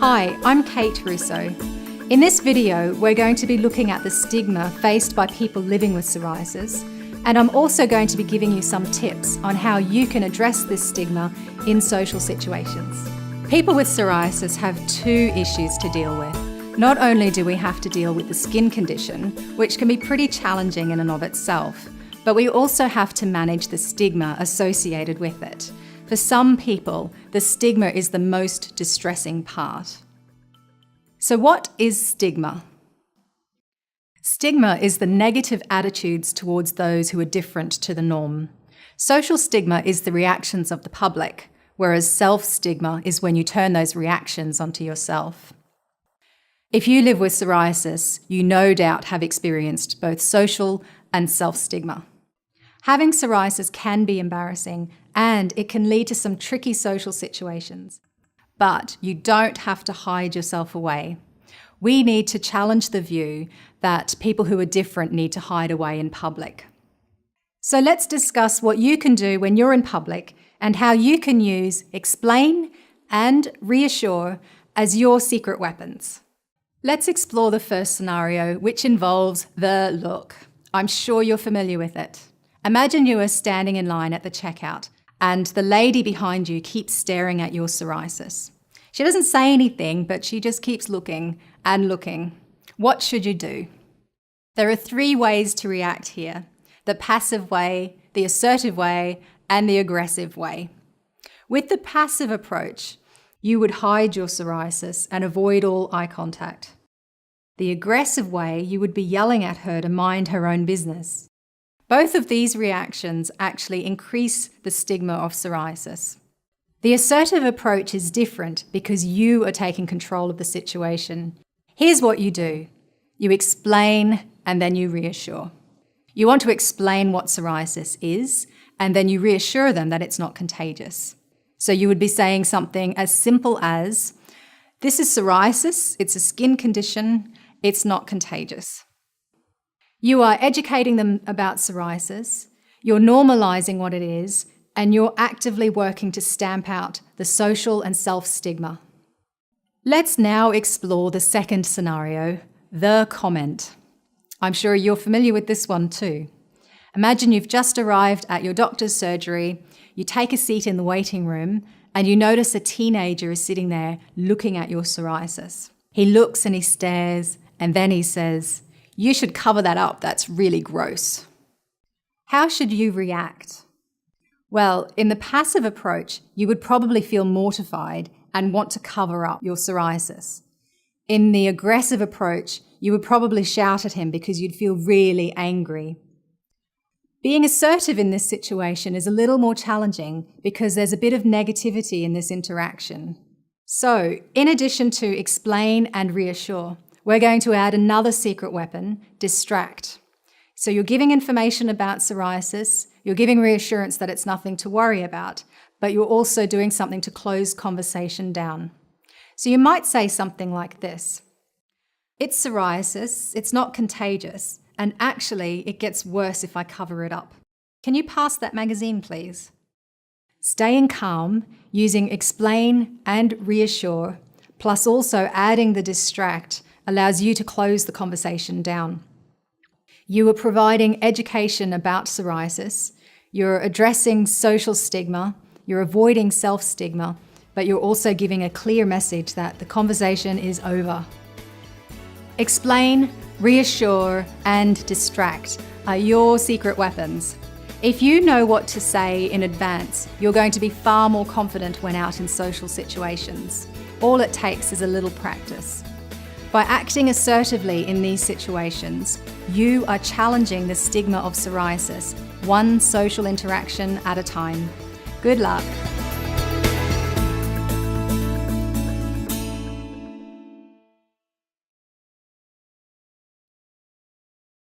Hi, I'm Kate Russo. In this video, we're going to be looking at the stigma faced by people living with psoriasis, and I'm also going to be giving you some tips on how you can address this stigma in social situations. People with psoriasis have two issues to deal with. Not only do we have to deal with the skin condition, which can be pretty challenging in and of itself, but we also have to manage the stigma associated with it. For some people, the stigma is the most distressing part. So what is stigma? Stigma is the negative attitudes towards those who are different to the norm. Social stigma is the reactions of the public, whereas self-stigma is when you turn those reactions onto yourself. If you live with psoriasis, you no doubt have experienced both social and self-stigma. Having psoriasis can be embarrassing and it can lead to some tricky social situations. But you don't have to hide yourself away. We need to challenge the view that people who are different need to hide away in public. So let's discuss what you can do when you're in public and how you can use explain and reassure as your secret weapons. Let's explore the first scenario, which involves the look. I'm sure you're familiar with it. Imagine you are standing in line at the checkout and the lady behind you keeps staring at your psoriasis. She doesn't say anything, but she just keeps looking and looking. What should you do? There are three ways to react here: the passive way, the assertive way, and the aggressive way. With the passive approach, you would hide your psoriasis and avoid all eye contact. The aggressive way, you would be yelling at her to mind her own business. Both of these reactions actually increase the stigma of psoriasis. The assertive approach is different because you are taking control of the situation. Here's what you do. You explain and then you reassure. You want to explain what psoriasis is and then you reassure them that it's not contagious. So you would be saying something as simple as, "This is psoriasis, it's a skin condition, it's not contagious." You are educating them about psoriasis, you're normalising what it is, and you're actively working to stamp out the social and self-stigma. Let's now explore the second scenario, the comment. I'm sure you're familiar with this one too. Imagine you've just arrived at your doctor's surgery, you take a seat in the waiting room, and you notice a teenager is sitting there looking at your psoriasis. He looks and he stares, and then he says, "You should cover that up, that's really gross." How should you react? Well, in the passive approach, you would probably feel mortified and want to cover up your psoriasis. In the aggressive approach, you would probably shout at him because you'd feel really angry. Being assertive in this situation is a little more challenging because there's a bit of negativity in this interaction. So, in addition to explain and reassure, we're going to add another secret weapon, distract. So you're giving information about psoriasis, you're giving reassurance that it's nothing to worry about, but you're also doing something to close conversation down. So you might say something like this: "It's psoriasis, it's not contagious, and actually it gets worse if I cover it up. Can you pass that magazine, please?" Staying calm, using explain and reassure, plus also adding the distract, allows you to close the conversation down. You are providing education about psoriasis, you're addressing social stigma, you're avoiding self-stigma, but you're also giving a clear message that the conversation is over. Explain, reassure, and distract are your secret weapons. If you know what to say in advance, you're going to be far more confident when out in social situations. All it takes is a little practice. By acting assertively in these situations, you are challenging the stigma of psoriasis, one social interaction at a time. Good luck.